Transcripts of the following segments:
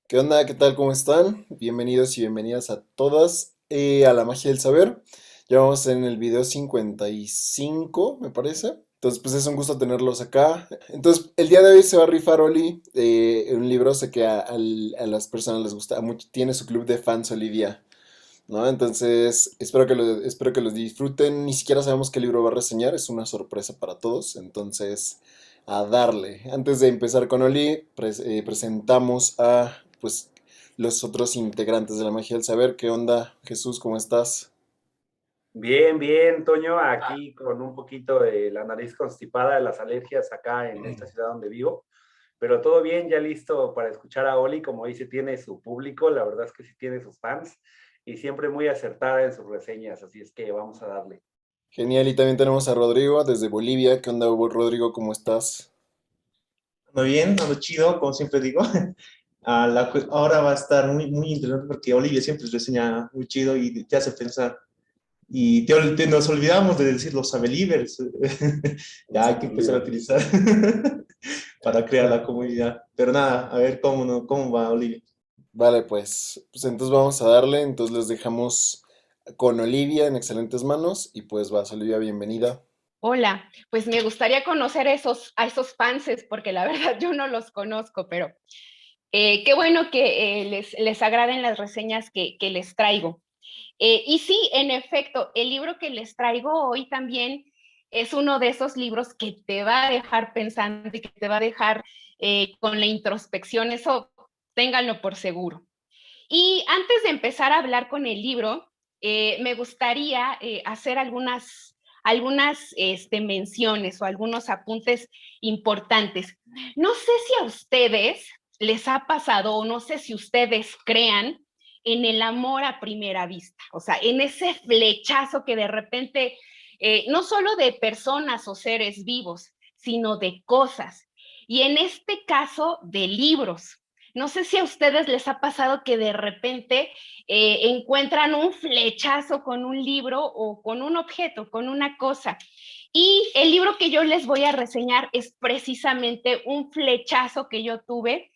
¿Qué onda? ¿Qué tal? ¿Cómo están? Bienvenidos y bienvenidas a todas a La Magia del Saber. Ya vamos en el video 55, me parece. Entonces, pues es un gusto tenerlos acá. Entonces, el día de hoy se va a rifar Oli un libro. Sé que a las personas les gusta mucho. Tiene su club de fans Olivia, ¿no? Entonces, espero que lo disfruten. Ni siquiera sabemos qué libro va a reseñar. Es una sorpresa para todos. Entonces, a darle. Antes de empezar con Oli, presentamos a pues los otros integrantes de la Magia del Saber. ¿Qué onda, Jesús? ¿Cómo estás? Bien, bien, Toño, aquí con un poquito de la nariz constipada de las alergias acá en esta ciudad donde vivo, pero todo bien, ya listo para escuchar a Oli, como dice, tiene su público, la verdad es que sí tiene sus fans y siempre muy acertada en sus reseñas, así es que vamos a darle. Genial, y también tenemos a Rodrigo desde Bolivia. ¿Qué onda, Rodrigo? ¿Cómo estás? Ando bien, ando chido, como siempre digo. Ahora va a estar muy interesante porque Olivia siempre reseña muy chido y te hace pensar. Y nos olvidamos de decir los Sabelivers. Ya hay que empezar a Bolivia. utilizar para crear la comunidad. Pero nada, a ver cómo va Olivia. Vale, pues entonces vamos a darle. Entonces les dejamos con Olivia en excelentes manos. Y pues vas, Olivia, bienvenida. Hola, pues me gustaría conocer a esos fanses, porque la verdad yo no los conozco, pero qué bueno que les agraden las reseñas que les traigo. Y sí, en efecto, el libro que les traigo hoy también es uno de esos libros que te va a dejar pensando y que te va a dejar con la introspección, eso ténganlo por seguro. Y antes de empezar a hablar con el libro, me gustaría hacer algunas menciones o algunos apuntes importantes. No sé si a ustedes les ha pasado o no sé si ustedes crean en el amor a primera vista, o sea, en ese flechazo que de repente, no solo de personas o seres vivos, sino de cosas. Y en este caso, de libros. No sé si a ustedes les ha pasado que de repente encuentran un flechazo con un libro o con un objeto, con una cosa. Y el libro que yo les voy a reseñar es precisamente un flechazo que yo tuve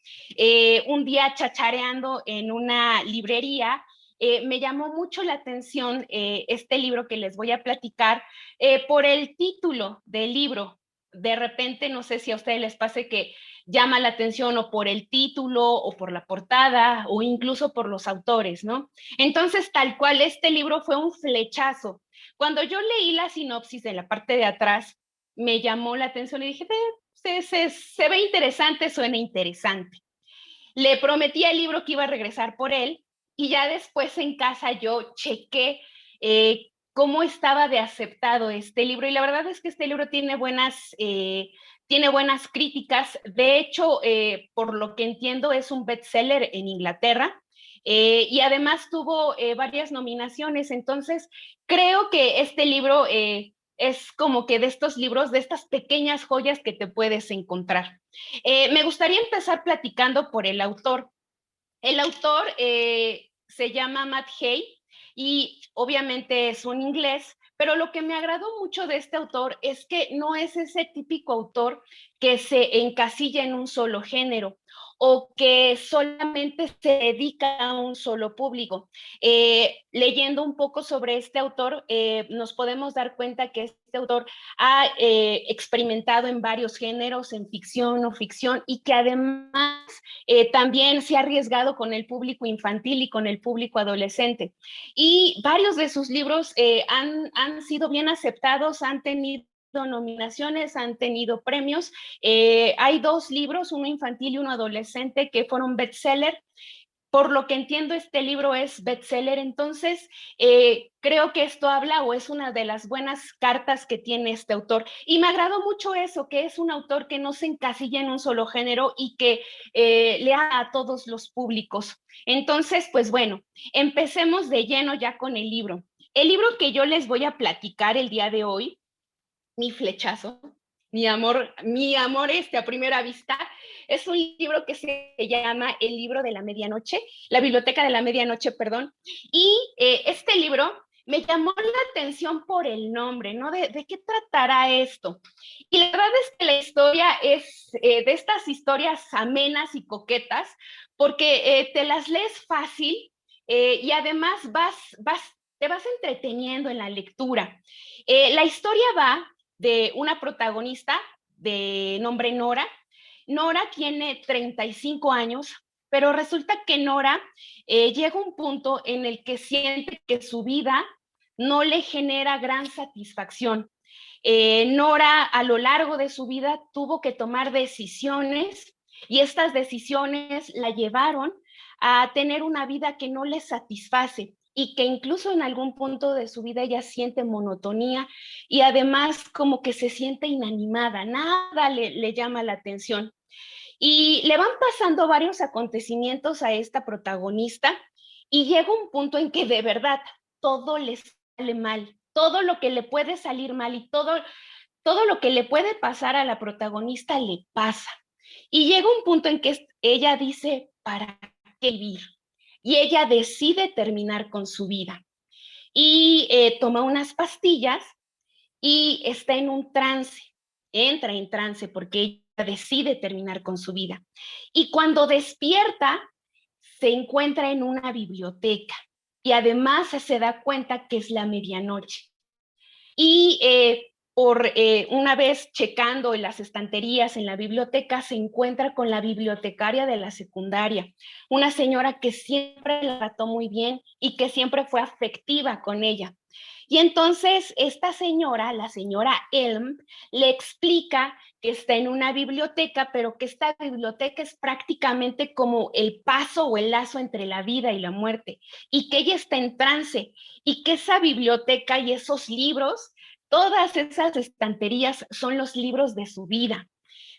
un día chachareando en una librería. Me llamó mucho la atención este libro que les voy a platicar por el título del libro. De repente, no sé si a ustedes les pase que llama la atención o por el título o por la portada o incluso por los autores, ¿no? Entonces, tal cual, este libro fue un flechazo. Cuando yo leí la sinopsis en la parte de atrás, me llamó la atención y dije, se ve interesante, suena interesante. Le prometí al libro que iba a regresar por él y ya después en casa yo chequé cómo estaba de aceptado este libro y la verdad es que este libro tiene buenas críticas. De hecho, por lo que entiendo, es un bestseller en Inglaterra. Y además tuvo varias nominaciones, entonces creo que este libro es como que de estos libros, de estas pequeñas joyas que te puedes encontrar. Me gustaría empezar platicando por el autor. El autor se llama Matt Hay y obviamente es un inglés, pero lo que me agradó mucho de este autor es que no es ese típico autor que se encasilla en un solo género o que solamente se dedica a un solo público. Leyendo un poco sobre este autor, nos podemos dar cuenta que este autor ha experimentado en varios géneros, en ficción o ficción, y que además también se ha arriesgado con el público infantil y con el público adolescente. Y varios de sus libros han sido bien aceptados, han tenido nominaciones, han tenido premios. Hay dos libros, uno infantil y uno adolescente, que fueron bestseller. Por lo que entiendo, este libro es bestseller, entonces creo que esto habla o es una de las buenas cartas que tiene este autor. Y me agradó mucho eso, que es un autor que no se encasilla en un solo género y que lea a todos los públicos. Entonces, pues bueno, empecemos de lleno ya con el libro. El libro que yo les voy a platicar el día de hoy, Mi flechazo, mi amor a primera vista, es un libro que se llama El libro de la medianoche, la biblioteca de la medianoche, perdón. Y este libro me llamó la atención por el nombre, ¿no? ¿De qué tratará esto? Y la verdad es que la historia es de estas historias amenas y coquetas, porque te las lees fácil y además te vas entreteniendo en la lectura. La historia va de una protagonista de nombre Nora. Nora tiene 35 años, pero resulta que Nora llega a un punto en el que siente que su vida no le genera gran satisfacción. Nora a lo largo de su vida tuvo que tomar decisiones y estas decisiones la llevaron a tener una vida que no le satisface y que incluso en algún punto de su vida ella siente monotonía y además como que se siente inanimada, nada le llama la atención. Y le van pasando varios acontecimientos a esta protagonista y llega un punto en que de verdad todo le sale mal, todo lo que le puede salir mal y todo lo que le puede pasar a la protagonista le pasa. Y llega un punto en que ella dice, ¿para qué vivir? Y ella decide terminar con su vida. Y toma unas pastillas y está en un trance, entra en trance porque ella decide terminar con su vida. Y cuando despierta, se encuentra en una biblioteca y además se da cuenta que es la medianoche. Y una vez checando en las estanterías en la biblioteca, se encuentra con la bibliotecaria de la secundaria, una señora que siempre la trató muy bien y que siempre fue afectiva con ella. Y entonces esta señora, la señora Elm, le explica que está en una biblioteca, pero que esta biblioteca es prácticamente como el paso o el lazo entre la vida y la muerte, y que ella está en trance, y que esa biblioteca y esos libros, todas esas estanterías son los libros de su vida.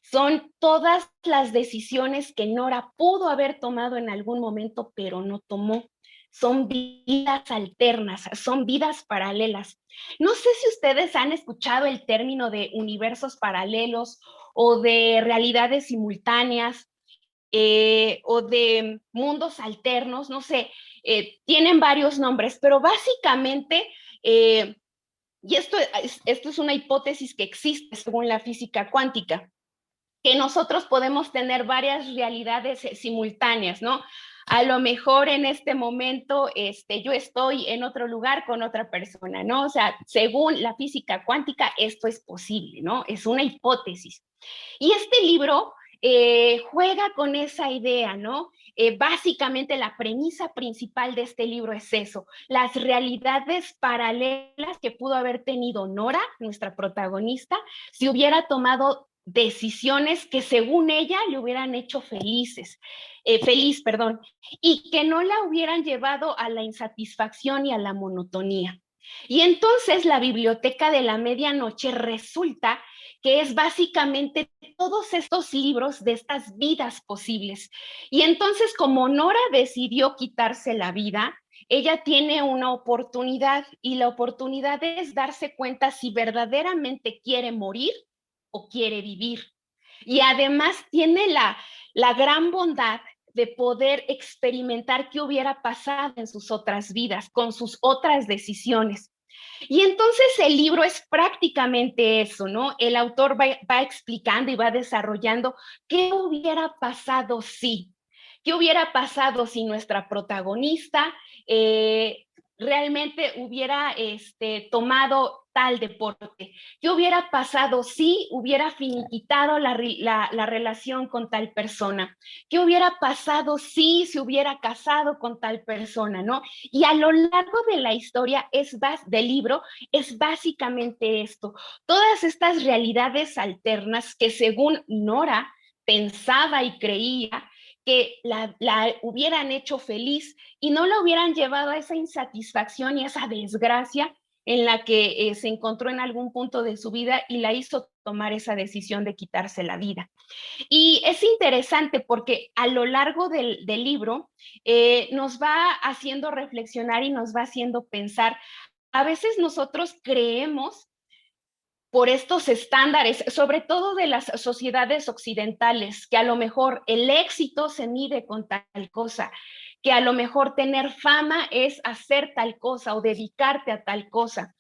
Son todas las decisiones que Nora pudo haber tomado en algún momento, pero no tomó. Son vidas alternas, son vidas paralelas. No sé si ustedes han escuchado el término de universos paralelos o de realidades simultáneas o de mundos alternos, no sé, tienen varios nombres, pero básicamente, y esto es una hipótesis que existe según la física cuántica, que nosotros podemos tener varias realidades simultáneas, ¿no? A lo mejor en este momento yo estoy en otro lugar con otra persona, ¿no? O sea, según la física cuántica, esto es posible, ¿no? Es una hipótesis. Y este libro juega con esa idea, ¿no? Básicamente la premisa principal de este libro es eso, las realidades paralelas que pudo haber tenido Nora, nuestra protagonista, si hubiera tomado decisiones que según ella le hubieran hecho feliz, perdón, y que no la hubieran llevado a la insatisfacción y a la monotonía. Y entonces la biblioteca de la medianoche resulta que es básicamente todos estos libros de estas vidas posibles. Y entonces, como Nora decidió quitarse la vida, ella tiene una oportunidad y la oportunidad es darse cuenta si verdaderamente quiere morir o quiere vivir. Y además tiene la gran bondad de poder experimentar qué hubiera pasado en sus otras vidas, con sus otras decisiones. Y entonces el libro es prácticamente eso, ¿no? El autor va explicando y va desarrollando qué hubiera pasado si, qué hubiera pasado si nuestra protagonista realmente hubiera tomado tal deporte, qué hubiera pasado si hubiera finiquitado la relación con tal persona, qué hubiera pasado si se hubiera casado con tal persona, ¿no? Y a lo largo de la historia del libro es básicamente esto, todas estas realidades alternas que según Nora pensaba y creía que la hubieran hecho feliz y no la hubieran llevado a esa insatisfacción y esa desgracia en la que se encontró en algún punto de su vida y la hizo tomar esa decisión de quitarse la vida. Y es interesante porque a lo largo del libro nos va haciendo reflexionar y nos va haciendo pensar. A veces nosotros creemos por estos estándares, sobre todo de las sociedades occidentales, que a lo mejor el éxito se mide con tal cosa, que a lo mejor tener fama es hacer tal cosa o dedicarte a tal cosa,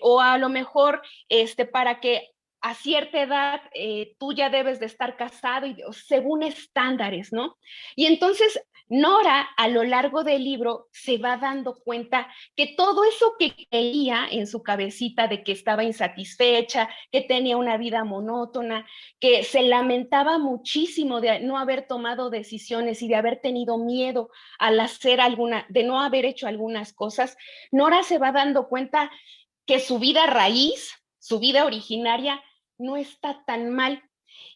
o a lo mejor para que a cierta edad tú ya debes de estar casado y según estándares, ¿no? Y entonces Nora a lo largo del libro se va dando cuenta que todo eso que creía en su cabecita de que estaba insatisfecha, que tenía una vida monótona, que se lamentaba muchísimo de no haber tomado decisiones y de haber tenido miedo al hacer de no haber hecho algunas cosas, Nora se va dando cuenta que su vida raíz, su vida originaria, no está tan mal.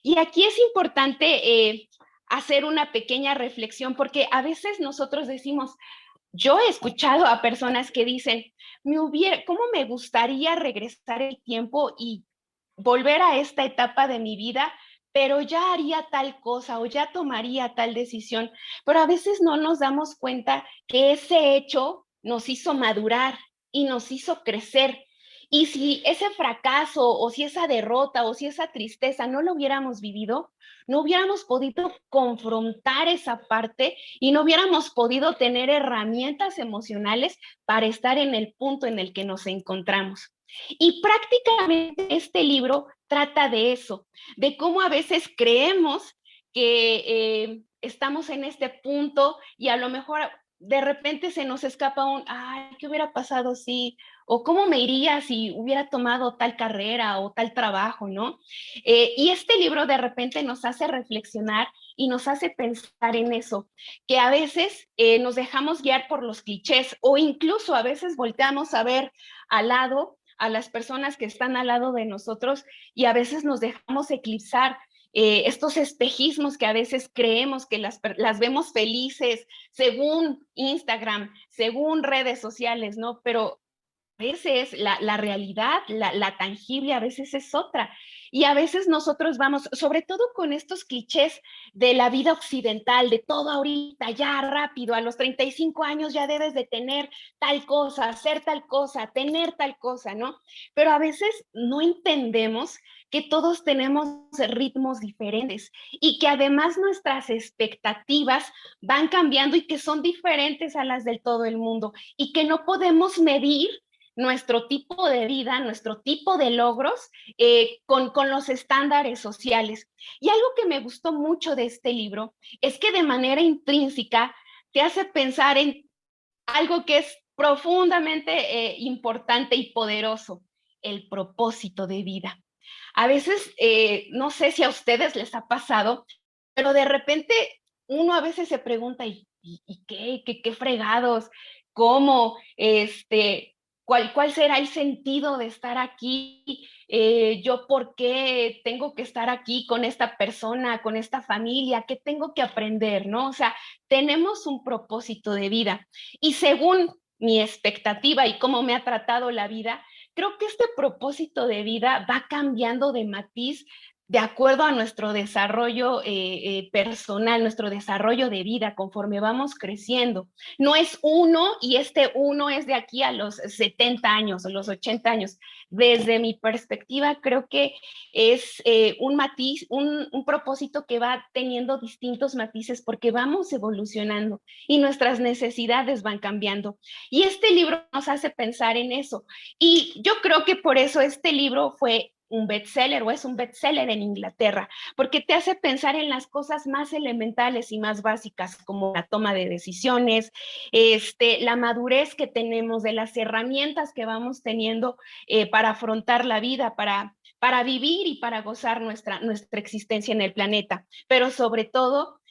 Y aquí es importante hacer una pequeña reflexión, porque a veces nosotros decimos, yo he escuchado a personas que dicen, ¿cómo me gustaría regresar el tiempo y volver a esta etapa de mi vida? Pero ya haría tal cosa o ya tomaría tal decisión. Pero a veces no nos damos cuenta que ese hecho nos hizo madurar y nos hizo crecer. Y si ese fracaso o si esa derrota o si esa tristeza no lo hubiéramos vivido, no hubiéramos podido confrontar esa parte y no hubiéramos podido tener herramientas emocionales para estar en el punto en el que nos encontramos. Y prácticamente este libro trata de eso, de cómo a veces creemos que estamos en este punto y a lo mejor de repente se nos escapa ay, ¿qué hubiera pasado si? O ¿cómo me iría si hubiera tomado tal carrera o tal trabajo, ¿no? Y este libro de repente nos hace reflexionar y nos hace pensar en eso, que a veces nos dejamos guiar por los clichés o incluso a veces volteamos a ver al lado a las personas que están al lado de nosotros y a veces nos dejamos eclipsar estos espejismos que a veces creemos que las vemos felices según Instagram, según redes sociales, ¿no? Pero a veces la realidad, la tangible, a veces es otra. Y a veces nosotros vamos, sobre todo con estos clichés de la vida occidental, de todo ahorita, ya rápido, a los 35 años ya debes de tener tal cosa, hacer tal cosa, tener tal cosa, ¿no? Pero a veces no entendemos que todos tenemos ritmos diferentes y que además nuestras expectativas van cambiando y que son diferentes a las del todo el mundo y que no podemos medir nuestro tipo de vida, nuestro tipo de logros con los estándares sociales. Y algo que me gustó mucho de este libro es que de manera intrínseca te hace pensar en algo que es profundamente importante y poderoso, el propósito de vida. A veces, no sé si a ustedes les ha pasado, pero de repente uno a veces se pregunta, ¿y qué fregados? ¿Cómo? ¿Cuál será el sentido de estar aquí? ¿Yo por qué tengo que estar aquí con esta persona, con esta familia? ¿Qué tengo que aprender? ¿No? O sea, tenemos un propósito de vida. Y según mi expectativa y cómo me ha tratado la vida, creo que este propósito de vida va cambiando de matiz de acuerdo a nuestro desarrollo personal, nuestro desarrollo de vida, conforme vamos creciendo. No es uno y este uno es de aquí a los 70 años o los 80 años. Desde mi perspectiva, creo que es un matiz, un propósito que va teniendo distintos matices porque vamos evolucionando y nuestras necesidades van cambiando. Y este libro nos hace pensar en eso. Y yo creo que por eso este libro fue un bestseller o es un bestseller en Inglaterra, porque te hace pensar en las cosas más elementales y más básicas, como la toma de decisiones, la madurez que tenemos, de las herramientas que vamos teniendo para afrontar la vida, para vivir y para gozar nuestra existencia en el planeta, pero sobre todo,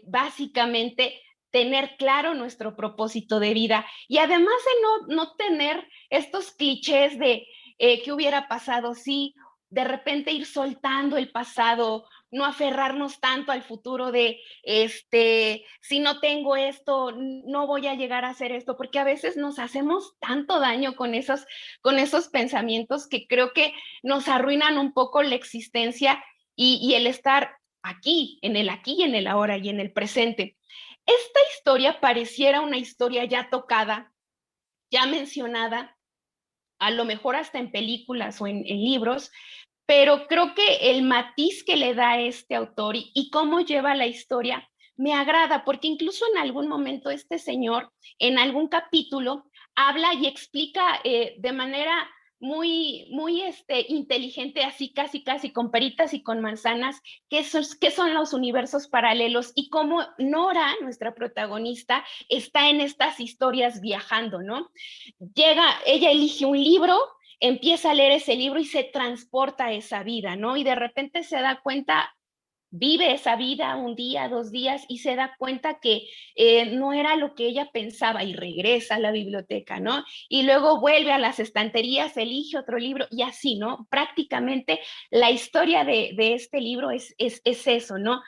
básicamente, tener claro nuestro propósito de vida y además de no tener estos clichés de qué hubiera pasado si de repente ir soltando el pasado, no aferrarnos tanto al futuro de si no tengo esto, no voy a llegar a hacer esto, porque a veces nos hacemos tanto daño con esos pensamientos que creo que nos arruinan un poco la existencia y el estar aquí y en el ahora y en el presente. Esta historia pareciera una historia ya tocada, ya mencionada, a lo mejor hasta en películas o en libros, pero creo que el matiz que le da este autor y cómo lleva la historia me agrada, porque incluso en algún momento este señor, en algún capítulo, habla y explica de manera muy inteligente, así casi con peritas y con manzanas, qué son los universos paralelos y cómo Nora, nuestra protagonista, está en estas historias viajando, ¿no? Ella elige un libro, empieza a leer ese libro y se transporta a esa vida, ¿no? Y de repente se da cuenta, vive esa vida un día, 2 días y se da cuenta que no era lo que ella pensaba y regresa a la biblioteca, ¿no? Y luego vuelve a las estanterías, elige otro libro y así, ¿no? Prácticamente la historia de este libro es eso, ¿no?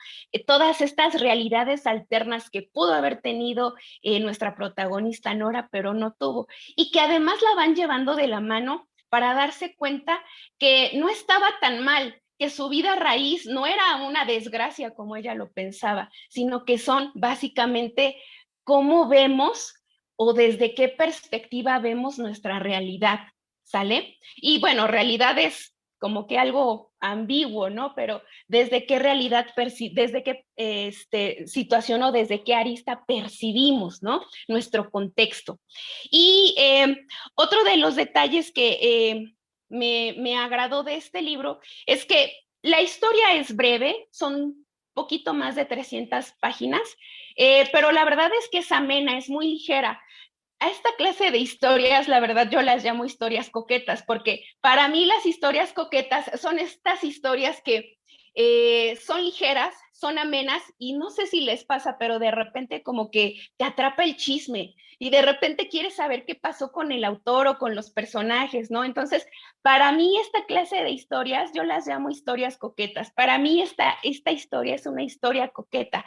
Todas estas realidades alternas que pudo haber tenido nuestra protagonista Nora, pero no tuvo. Y que además la van llevando de la mano para darse cuenta que no estaba tan mal, que su vida raíz no era una desgracia como ella lo pensaba, sino que son básicamente cómo vemos o desde qué perspectiva vemos nuestra realidad, ¿sale? Y bueno, realidad es como que algo ambiguo, ¿no? Pero desde qué realidad, desde qué situación o desde qué arista percibimos, ¿no? Nuestro contexto. Y otro de los detalles que me agradó de este libro es que la historia es breve, son poquito más de 300 páginas, pero la verdad es que es amena, es muy ligera. A esta clase de historias, la verdad, yo las llamo historias coquetas, porque para mí las historias coquetas son estas historias que son ligeras, son amenas, y no sé si les pasa, pero de repente como que te atrapa el chisme, y de repente quieres saber qué pasó con el autor o con los personajes, ¿no? Entonces, para mí esta clase de historias, yo las llamo historias coquetas. Para mí esta historia es una historia coqueta.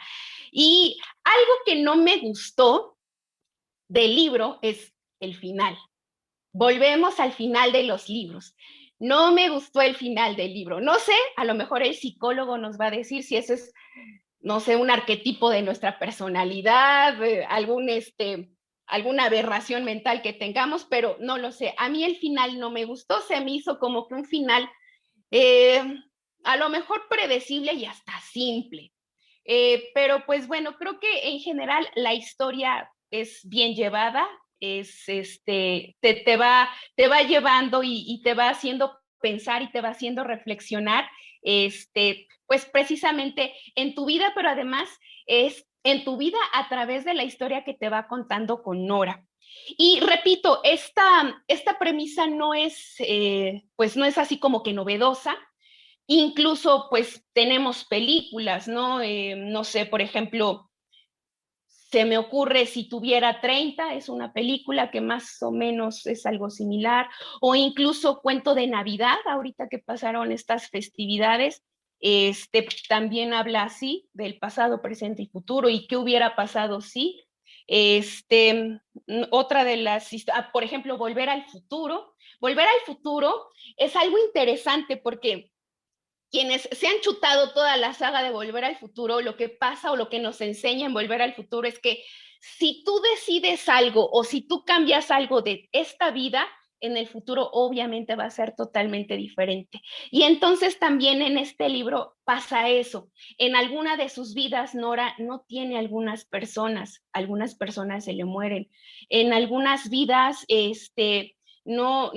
Y algo que no me gustó del libro es el final. Volvemos al final de los libros. No me gustó el final del libro. No sé, a lo mejor el psicólogo nos va a decir si eso es, no sé, un arquetipo de nuestra personalidad, alguna aberración mental que tengamos, pero no lo sé. A mí el final no me gustó, se me hizo como que un final eh, a lo mejor predecible y hasta simple. Pero pues bueno, creo que en general la historia es bien llevada, te va llevando y te va haciendo pensar y te va haciendo reflexionar, pues precisamente en tu vida, pero además es en tu vida a través de la historia que te va contando con Nora. Y repito, esta premisa no es, pues no es así como que novedosa. Incluso, pues, tenemos películas, ¿no? No sé, por ejemplo, se me ocurre Si tuviera 30, es una película que más o menos es algo similar, o incluso Cuento de Navidad, ahorita que pasaron estas festividades, también habla así del pasado, presente y futuro, y qué hubiera pasado si. Otra de las, por ejemplo, Volver al Futuro. Volver al Futuro es algo interesante porque quienes se han chutado toda la saga de Volver al Futuro, lo que pasa o lo que nos enseña en Volver al Futuro es que si tú decides algo o si tú cambias algo de esta vida, en el futuro obviamente va a ser totalmente diferente. Y entonces también en este libro pasa eso. En alguna de sus vidas, Nora no tiene algunas personas se le mueren. En algunas vidas, no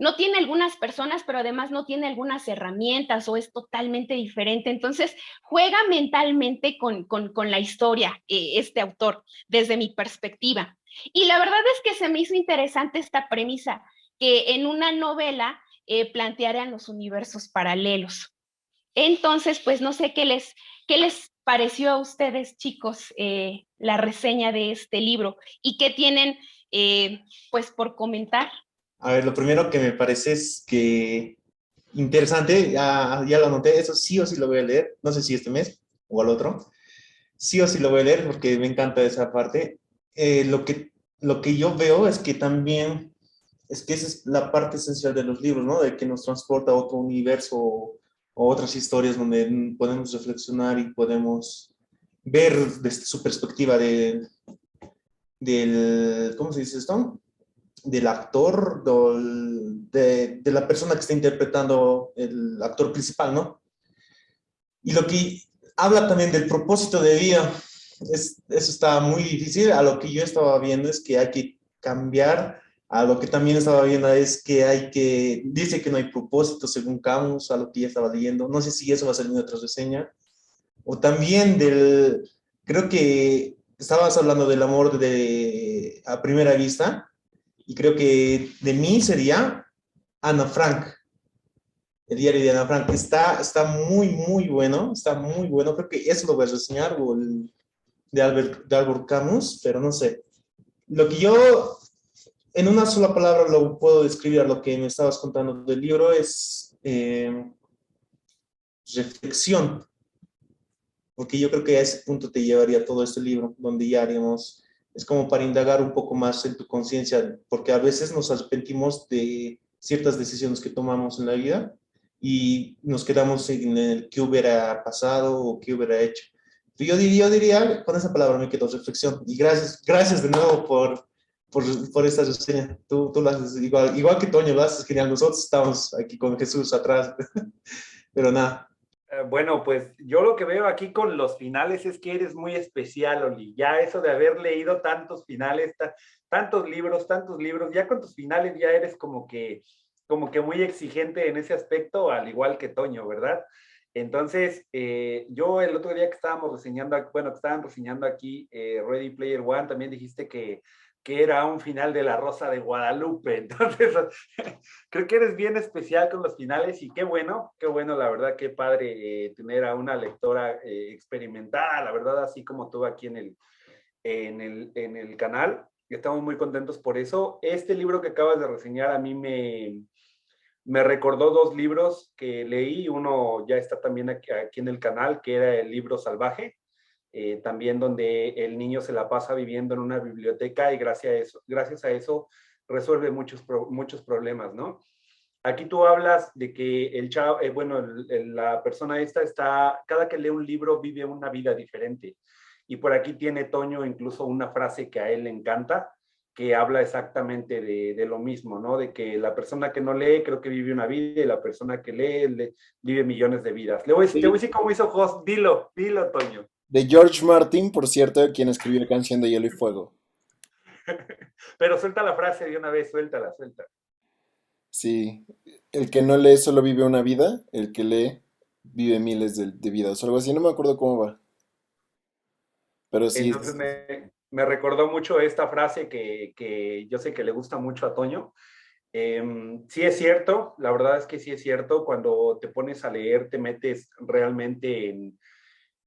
no tiene algunas personas, pero además no tiene algunas herramientas o es totalmente diferente. Entonces, juega mentalmente con la historia, este autor, desde mi perspectiva. Y la verdad es que se me hizo interesante esta premisa, que en una novela plantearan los universos paralelos. Entonces, pues no sé qué les pareció a ustedes, chicos, la reseña de este libro y qué tienen, pues, por comentar. A ver, lo primero que me parece es que interesante, ya lo anoté, eso sí o sí lo voy a leer, no sé si este mes o al otro, sí o sí lo voy a leer porque me encanta esa parte. Lo que yo veo es que también, es que esa es la parte esencial de los libros, ¿no? De que nos transporta a otro universo o otras historias donde podemos reflexionar y podemos ver desde su perspectiva del ¿cómo se dice esto? del actor, de la persona que está interpretando el actor principal, ¿no? Y lo que habla también del propósito de vida, eso está muy difícil. A lo que yo estaba viendo es que hay que cambiar, a lo que también estaba viendo es que dice que no hay propósito según Camus, a lo que ya estaba leyendo. No sé si eso va a salir en otra reseña. O también creo que estabas hablando del amor a primera vista, y creo que de mí sería Ana Frank, el diario de Ana Frank. Está muy, muy bueno, está muy bueno. Creo que eso lo voy a reseñar, o de Albert Camus, pero no sé. Lo que yo, en una sola palabra, lo puedo describir a lo que me estabas contando del libro es reflexión, porque yo creo que a ese punto te llevaría todo este libro, donde ya haríamos, es como para indagar un poco más en tu conciencia, porque a veces nos arrepentimos de ciertas decisiones que tomamos en la vida y nos quedamos en el qué hubiera pasado o qué hubiera hecho. Yo diría, con esa palabra me quedo, reflexión. Y gracias de nuevo por esta reseña. Tú lo haces igual que Toño, lo haces genial. Nosotros estamos aquí con Jesús atrás, pero nada. Bueno, pues yo lo que veo aquí con los finales es que eres muy especial, Oli. Ya eso de haber leído tantos finales, tantos libros, ya con tus finales ya eres como que muy exigente en ese aspecto, al igual que Toño, ¿verdad? Entonces, yo el otro día que estábamos reseñando, bueno, que estaban reseñando aquí Ready Player One, también dijiste que era un final de La Rosa de Guadalupe. Entonces, creo que eres bien especial con los finales y qué bueno, la verdad, qué padre tener a una lectora experimentada, la verdad, así como tú aquí en el canal. Estamos muy contentos por eso. Este libro que acabas de reseñar a mí me recordó dos libros que leí. Uno ya está también aquí en el canal, que era El libro salvaje, también donde el niño se la pasa viviendo en una biblioteca y gracias a eso resuelve muchos problemas, ¿no? Aquí tú hablas de que el chavo, bueno, la persona esta cada que lee un libro vive una vida diferente. Y por aquí tiene Toño incluso una frase que a él le encanta, que habla exactamente de lo mismo, ¿no? De que la persona que no lee creo que vive una vida y la persona que lee vive millones de vidas. Te voy a decir cómo hizo Jos, dilo, Toño. De George Martin, por cierto, quien escribió Canción de Hielo y Fuego. Pero suelta la frase de una vez, suéltala. Sí, el que no lee solo vive una vida, el que lee vive miles de vidas, o algo así, no me acuerdo cómo va, pero sí, Entonces me recordó mucho esta frase que yo sé que le gusta mucho a Toño. Sí es cierto, la verdad es que sí es cierto, cuando te pones a leer te metes realmente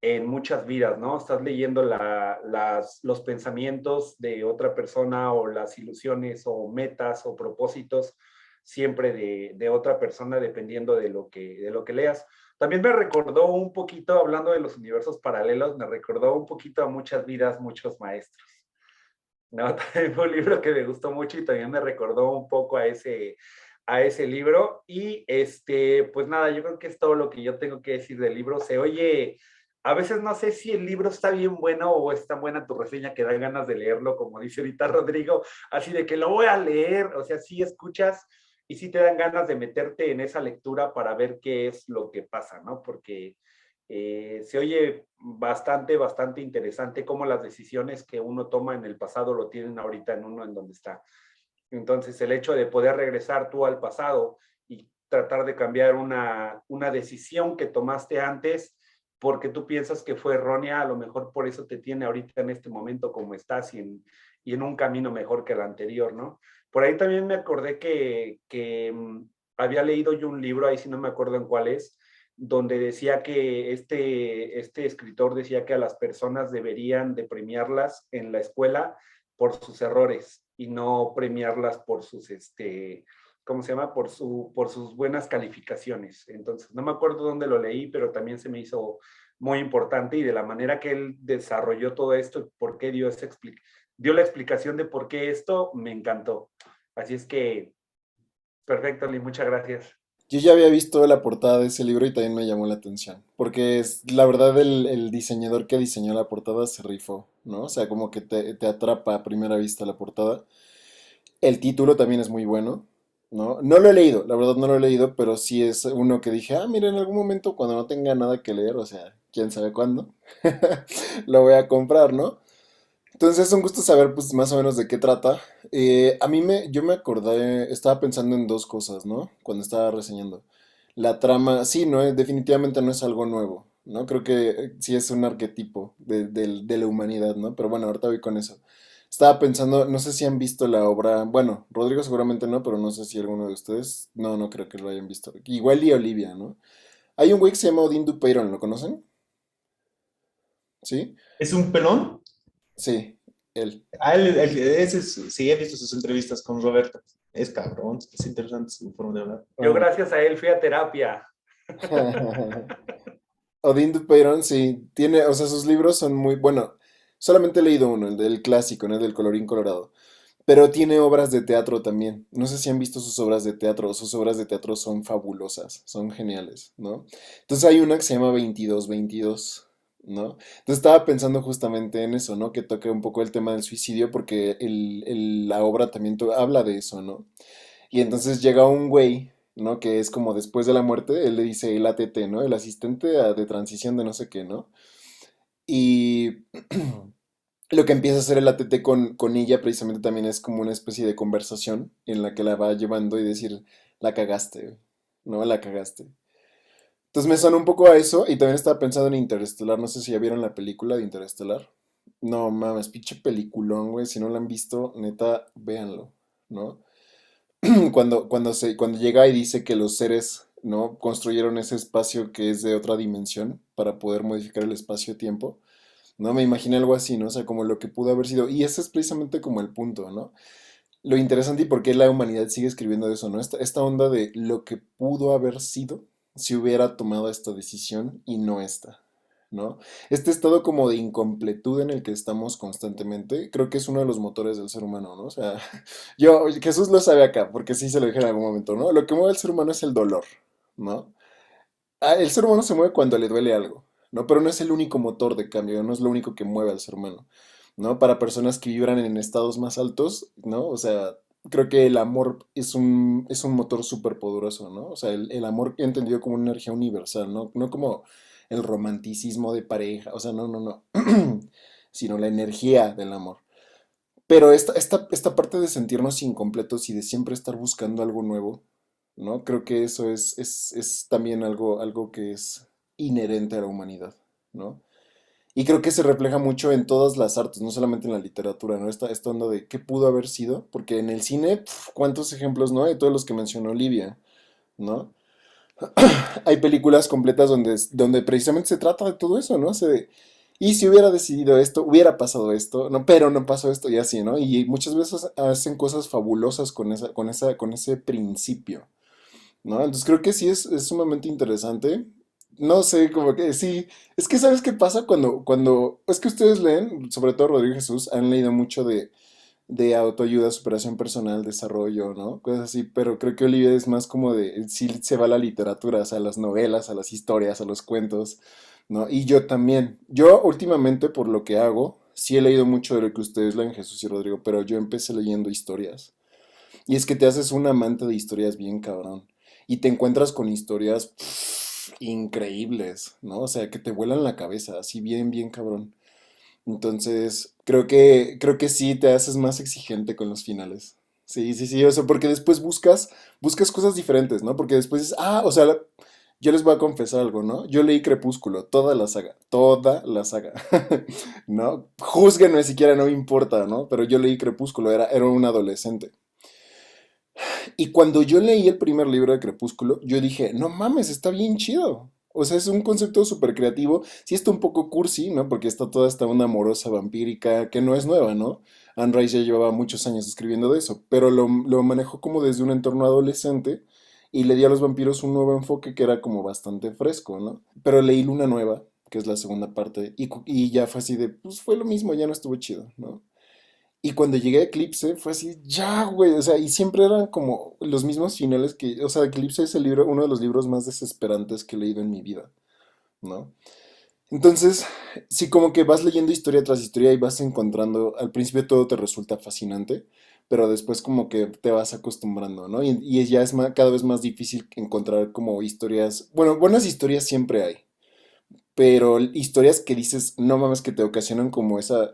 en muchas vidas, ¿no? Estás leyendo los pensamientos de otra persona o las ilusiones o metas o propósitos siempre de otra persona dependiendo de lo que leas. También me recordó un poquito, hablando de los universos paralelos, me recordó un poquito a Muchas vidas, muchos maestros. No, también fue un libro que me gustó mucho y también me recordó un poco a ese libro. Y pues nada, yo creo que es todo lo que yo tengo que decir del libro. Se oye, a veces no sé si el libro está bien bueno o es tan buena tu reseña que da ganas de leerlo, como dice ahorita Rodrigo, así de que lo voy a leer. O sea, sí escuchas y sí te dan ganas de meterte en esa lectura para ver qué es lo que pasa, ¿no? Porque se oye bastante interesante cómo las decisiones que uno toma en el pasado lo tienen ahorita en uno en donde está. Entonces, el hecho de poder regresar tú al pasado y tratar de cambiar una decisión que tomaste antes porque tú piensas que fue errónea, a lo mejor por eso te tiene ahorita en este momento como estás y en un camino mejor que el anterior, ¿no? Por ahí también me acordé que había leído yo un libro, ahí sí no me acuerdo en cuál es, donde decía que este escritor decía que a las personas deberían de premiarlas en la escuela por sus errores y no premiarlas por sus, ¿cómo se llama? Por sus buenas calificaciones. Entonces, no me acuerdo dónde lo leí, pero también se me hizo muy importante y de la manera que él desarrolló todo esto, por qué dio la explicación de por qué esto, me encantó. Así es que, perfecto, Lee, muchas gracias. yo ya había visto la portada de ese libro y también me llamó la atención, porque la verdad el diseñador que diseñó la portada se rifó, ¿no? O sea, como que te atrapa a primera vista la portada. El título también es muy bueno, ¿no? No lo he leído, la verdad no lo he leído, pero sí es uno que dije, ah, mira, en algún momento cuando no tenga nada que leer, o sea, quién sabe cuándo, lo voy a comprar, ¿no? Entonces es un gusto saber, pues, más o menos de qué trata. Yo me acordé, estaba pensando en dos cosas, ¿no? Cuando estaba reseñando. La trama, sí, no, definitivamente no es algo nuevo, ¿no? Creo que sí es un arquetipo de la humanidad, ¿no? Pero bueno, ahorita voy con eso. Estaba pensando, no sé si han visto la obra, bueno, Rodrigo seguramente no, pero no sé si alguno de ustedes, no, no creo que lo hayan visto. Igual y Olivia, ¿no? Hay un güey que se llama Odín Dupeyron, ¿lo conocen? ¿Sí? ¿Es un pelón? Sí, él. Ah, sí, he visto sus entrevistas con Roberto. Es cabrón, es interesante su forma de hablar. Yo Ajá. gracias a él fui a terapia. Odín Dupeyron, sí, tiene, o sea, sus libros son muy, bueno, solamente he leído uno, el del clásico, ¿no? El del colorín colorado, pero tiene obras de teatro también. No sé si han visto sus obras de teatro, sus obras de teatro son fabulosas, son geniales, ¿no? Entonces hay una que se llama 2222, ¿no? Entonces estaba pensando justamente en eso, ¿no? Que toque un poco el tema del suicidio porque la obra también habla de eso, ¿no? Y entonces llega un güey, ¿no? Que es como después de la muerte, él le dice el ATT, ¿no? El asistente de transición de no sé qué, ¿no? Y lo que empieza a hacer el ATT con ella precisamente también es como una especie de conversación en la que la va llevando y decir, la cagaste, ¿no? La cagaste. Entonces me suena un poco a eso y también estaba pensando en Interestelar, no sé si ya vieron la película de Interestelar. No mames, pinche peliculón, güey, si no la han visto, neta, véanlo, ¿no? Cuando llega y dice que los seres, ¿no? Construyeron ese espacio que es de otra dimensión para poder modificar el espacio-tiempo, ¿no? Me imaginé algo así, ¿no? O sea, como lo que pudo haber sido. Y ese es precisamente como el punto, ¿no? Lo interesante y por qué la humanidad sigue escribiendo de eso, ¿no? Esta onda de lo que pudo haber sido si hubiera tomado esta decisión y no esta, ¿no? Este estado como de incompletud en el que estamos constantemente, creo que es uno de los motores del ser humano, ¿no? O sea, Jesús lo sabe acá, porque sí se lo dije en algún momento, ¿no? Lo que mueve al ser humano es el dolor, ¿no? El ser humano se mueve cuando le duele algo, ¿no? Pero no es el único motor de cambio, no es lo único que mueve al ser humano, ¿no? Para personas que vibran en estados más altos, ¿no? O sea, creo que el amor es un motor súper poderoso, ¿no? O sea, el amor entendido como una energía universal, ¿no? No como el romanticismo de pareja, o sea, no, no, no, sino la energía del amor. Pero esta parte de sentirnos incompletos y de siempre estar buscando algo nuevo, ¿no? Creo que eso es también algo que es inherente a la humanidad, ¿no? Y creo que se refleja mucho en todas las artes, no solamente en la literatura, ¿no? Esta onda de qué pudo haber sido, porque en el cine, ¿cuántos ejemplos no hay? Todos los que mencionó Olivia, ¿no? Hay películas completas donde precisamente se trata de todo eso, ¿no? Y si hubiera decidido esto, hubiera pasado esto, no, pero no pasó esto y así, ¿no? Y muchas veces hacen cosas fabulosas con ese principio, ¿no? Entonces creo que sí es sumamente interesante. No sé, como que sí. Es que ¿sabes qué pasa es que ustedes leen, sobre todo Rodrigo y Jesús, han leído mucho de autoayuda, superación personal, desarrollo, ¿no? Cosas así, pero creo que Olivia es más como sí se va a la literatura, o sea, a las novelas, a las historias, a los cuentos, ¿no? Y yo también. Yo últimamente, por lo que hago, sí he leído mucho de lo que ustedes leen, Jesús y Rodrigo, pero yo empecé leyendo historias. Y es que te haces un amante de historias bien cabrón. Y te encuentras con historias increíbles, ¿no? O sea, que te vuelan la cabeza, así bien, bien cabrón. Entonces, creo que sí te haces más exigente con los finales. Sí, sí, sí, o sea, porque después buscas cosas diferentes, ¿no? Porque después dices, o sea, yo les voy a confesar algo, ¿no? Yo leí Crepúsculo, toda la saga, ¿no? Júzguenme siquiera, no me importa, ¿no? Pero yo leí Crepúsculo, era un adolescente. Y cuando yo leí el primer libro de Crepúsculo, yo dije, no mames, está bien chido. O sea, es un concepto súper creativo. Sí está un poco cursi, ¿no? Porque está toda esta onda amorosa vampírica que no es nueva, ¿no? Anne Rice ya llevaba muchos años escribiendo de eso, pero lo manejó como desde un entorno adolescente y le dio a los vampiros un nuevo enfoque que era como bastante fresco, ¿no? Pero leí Luna Nueva, que es la segunda parte, y ya fue así de, pues fue lo mismo, ya no estuvo chido, ¿no? Y cuando llegué a Eclipse fue así, ya, güey, o sea, y siempre eran como los mismos finales o sea, Eclipse es uno de los libros más desesperantes que he leído en mi vida, ¿no? Entonces, sí, como que vas leyendo historia tras historia y vas encontrando, al principio todo te resulta fascinante, pero después como que te vas acostumbrando, ¿no? Y ya es cada vez más difícil encontrar como historias, bueno, buenas historias siempre hay, pero historias que dices, no mames, que te ocasionan como esa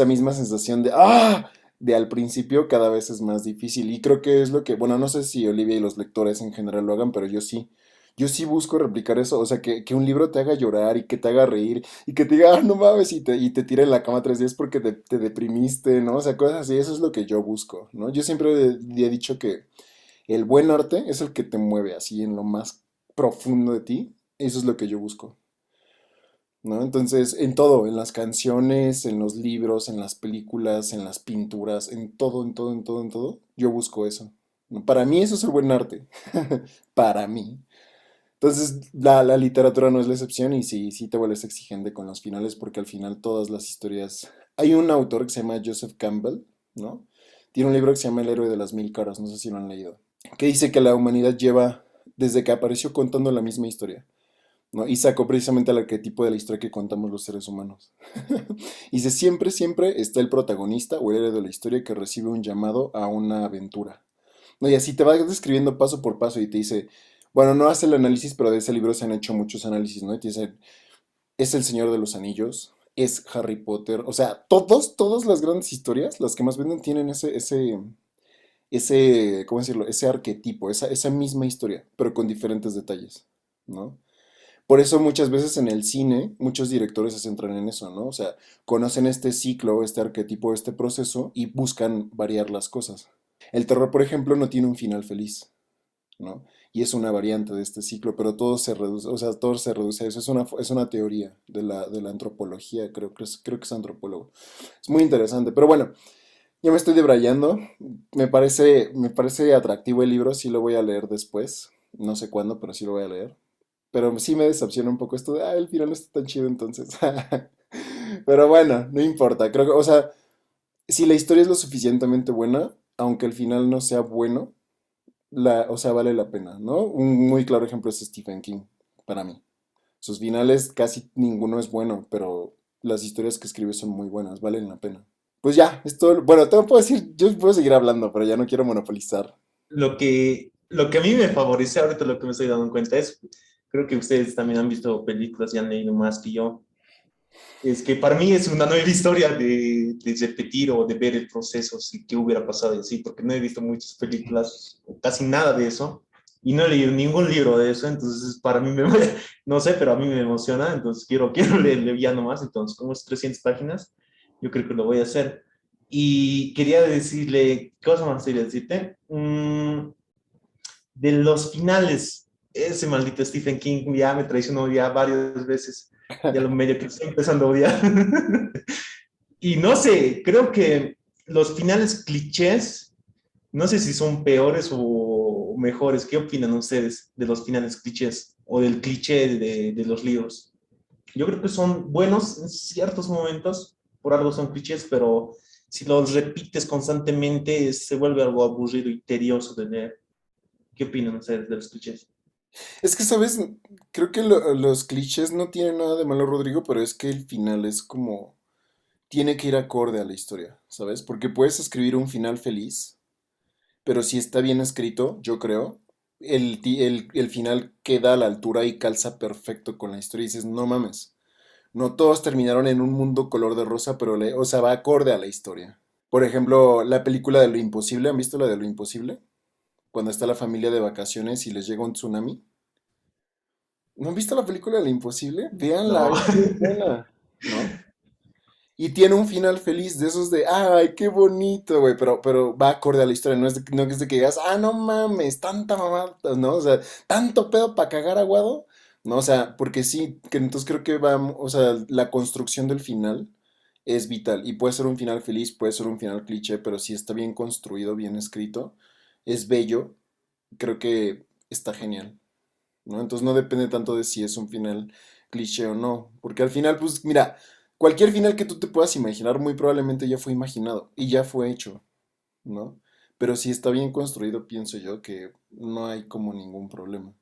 misma sensación de, ¡ah! De al principio cada vez es más difícil. Y creo que es lo que, bueno, no sé si Olivia y los lectores en general lo hagan, pero yo sí. Yo sí busco replicar eso, o sea, que un libro te haga llorar y que te haga reír y que te diga, no mames, y te tire en la cama 3 días porque te deprimiste, ¿no? O sea, cosas así, eso es lo que yo busco, ¿no? Yo siempre he dicho que el buen arte es el que te mueve así en lo más profundo de ti, eso es lo que yo busco. ¿No? Entonces, en todo, en las canciones, en los libros, en las películas, en las pinturas, en todo, en todo, en todo, en todo, yo busco eso. ¿No? Para mí eso es el buen arte. Para mí. Entonces, la literatura no es la excepción y sí, sí te vuelves exigente con los finales porque al final todas las historias... Hay un autor que se llama Joseph Campbell, ¿no? Tiene un libro que se llama El héroe de las mil caras, no sé si lo han leído, que dice que la humanidad lleva, desde que apareció contando la misma historia. ¿No? Y sacó precisamente el arquetipo de la historia que contamos los seres humanos. Y dice, siempre, siempre está el protagonista o el héroe de la historia que recibe un llamado a una aventura. ¿No? Y así te va describiendo paso por paso y te dice, bueno, no hace el análisis, pero de ese libro se han hecho muchos análisis, ¿no? Y te dice, es El Señor de los Anillos, es Harry Potter, o sea, todas las grandes historias, las que más venden, tienen ¿cómo decirlo? Ese arquetipo, esa misma historia, pero con diferentes detalles, ¿no? Por eso muchas veces en el cine, muchos directores se centran en eso, ¿no? O sea, conocen este ciclo, este arquetipo, este proceso y buscan variar las cosas. El terror, por ejemplo, no tiene un final feliz, ¿no? Y es una variante de este ciclo, pero todo se reduce, o sea, todo se reduce a eso. Es una teoría de la antropología, creo que es antropólogo. Es muy interesante, pero bueno, ya me estoy debrayando. Me parece atractivo el libro, sí lo voy a leer después. No sé cuándo, pero sí lo voy a leer. Pero sí me decepciona un poco esto de, el final no está tan chido entonces. Pero bueno, no importa. Creo que, o sea, si la historia es lo suficientemente buena, aunque el final no sea bueno, o sea, vale la pena, ¿no? Un muy claro ejemplo es Stephen King, para mí. Sus finales casi ninguno es bueno, pero las historias que escribe son muy buenas, valen la pena. Pues ya, esto, bueno, te puedo decir, yo puedo seguir hablando, pero ya no quiero monopolizar. Lo que a mí me favorece ahorita, lo que me estoy dando cuenta es, creo que ustedes también han visto películas y han leído más que yo, es que para mí es una nueva historia de repetir o de ver el proceso, si qué hubiera pasado y así, porque no he visto muchas películas, o casi nada de eso, y no he leído ningún libro de eso, entonces para mí no sé, pero a mí me emociona, entonces quiero leer ya nomás, entonces como es 300 páginas, yo creo que lo voy a hacer. Y quería decirle, ¿qué cosa más quería decirte? De los finales, ese maldito Stephen King ya me traicionó ya varias veces, ya lo medio que estoy empezando a odiar. Y no sé, creo que los finales clichés, no sé si son peores o mejores. ¿Qué opinan ustedes de los finales clichés o del cliché de los libros? Yo creo que son buenos en ciertos momentos, por algo son clichés, pero si los repites constantemente se vuelve algo aburrido y tedioso de leer. ¿Qué opinan ustedes de los clichés? Es que, ¿sabes? Creo que los clichés no tienen nada de malo, Rodrigo, pero es que el final es como... Tiene que ir acorde a la historia, ¿sabes? Porque puedes escribir un final feliz, pero si está bien escrito, yo creo, el final queda a la altura y calza perfecto con la historia y dices, no mames, no todos terminaron en un mundo color de rosa, pero, o sea, va acorde a la historia. Por ejemplo, la película de Lo Imposible, ¿han visto la de Lo Imposible? Cuando está la familia de vacaciones y les llega un tsunami. ¿No han visto la película de Lo Imposible? Véanla, No. es muy buena, ¿no? Y tiene un final feliz de esos de, ay, qué bonito, güey, pero va acorde a la historia, no es de que digas, no mames, tanta mamada, ¿no? O sea, tanto pedo para cagar aguado, ¿no? O sea, porque sí, que entonces creo que va, o sea, la construcción del final es vital y puede ser un final feliz, puede ser un final cliché, pero si está bien construido, bien escrito, es bello, creo que está genial, ¿no? Entonces no depende tanto de si es un final cliché o no, porque al final, pues mira, cualquier final que tú te puedas imaginar muy probablemente ya fue imaginado y ya fue hecho, ¿no? Pero si está bien construido, pienso yo que no hay como ningún problema.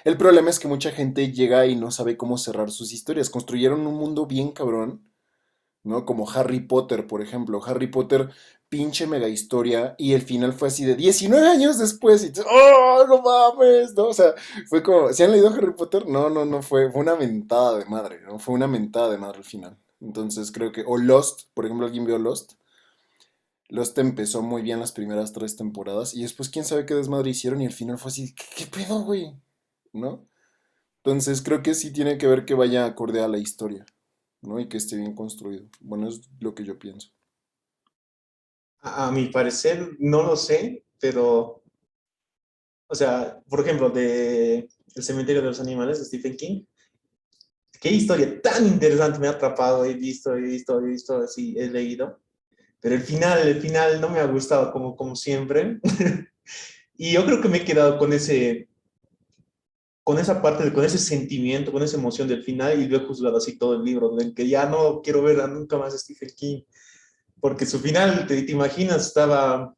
El problema es que mucha gente llega y no sabe cómo cerrar sus historias. Construyeron un mundo bien cabrón, ¿no? Como Harry Potter, por ejemplo. Harry Potter, pinche mega historia, y el final fue así de 19 años después, y tú, ¡oh, no mames! ¿No? O sea, fue como, ¿se han leído Harry Potter? No, no, no, fue una mentada de madre, ¿no? Fue una mentada de madre al final. Entonces creo que, o Lost, por ejemplo, ¿alguien vio Lost? Lost empezó muy bien las primeras 3 temporadas, y después quién sabe qué desmadre hicieron, y el final fue así, ¿qué pedo, güey? ¿No? Entonces creo que sí tiene que ver que vaya acorde a la historia, ¿no? Y que esté bien construido. Bueno, es lo que yo pienso. A mi parecer, no lo sé, pero, o sea, por ejemplo, de El cementerio de los animales de Stephen King, qué historia tan interesante me ha atrapado, he visto, así, he leído, pero el final no me ha gustado como siempre, y yo creo que me he quedado con esa parte, con ese sentimiento, con esa emoción del final, y lo he juzgado así todo el libro, del que ya no quiero ver a nunca más a Stephen King, porque su final, te imaginas, estaba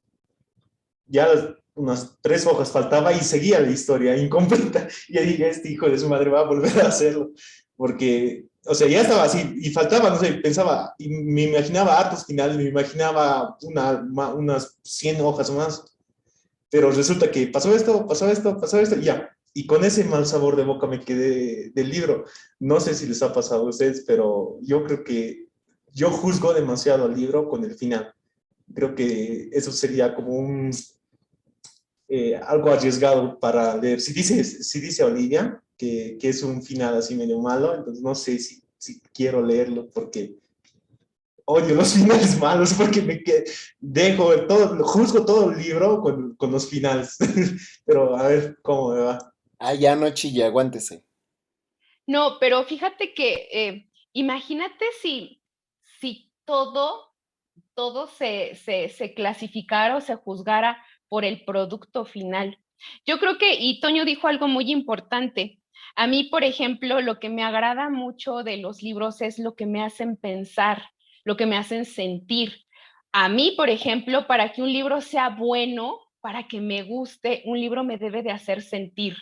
ya unas 3 hojas faltaba y seguía la historia incompleta. Y ya dije, este hijo de su madre va a volver a hacerlo, porque, o sea, ya estaba así y faltaba, no sé, pensaba, y me imaginaba hartos finales, me imaginaba unas 100 hojas o más, pero resulta que pasó esto, y ya. Y con ese mal sabor de boca me quedé del libro. No sé si les ha pasado a ustedes, pero yo creo que yo juzgo demasiado al libro con el final. Creo que eso sería como algo arriesgado para leer. Si dice Olivia que es un final así medio malo, entonces no sé si quiero leerlo porque odio los finales malos, porque dejo todo, juzgo todo el libro con los finales. Pero a ver cómo me va. Ah, ya no chille, aguántese. No, pero fíjate que imagínate si todo se clasificara o se juzgara por el producto final. Yo creo que, y Toño dijo algo muy importante. A mí, por ejemplo, lo que me agrada mucho de los libros es lo que me hacen pensar, lo que me hacen sentir. A mí, por ejemplo, para que un libro sea bueno, para que me guste, un libro me debe de hacer sentir.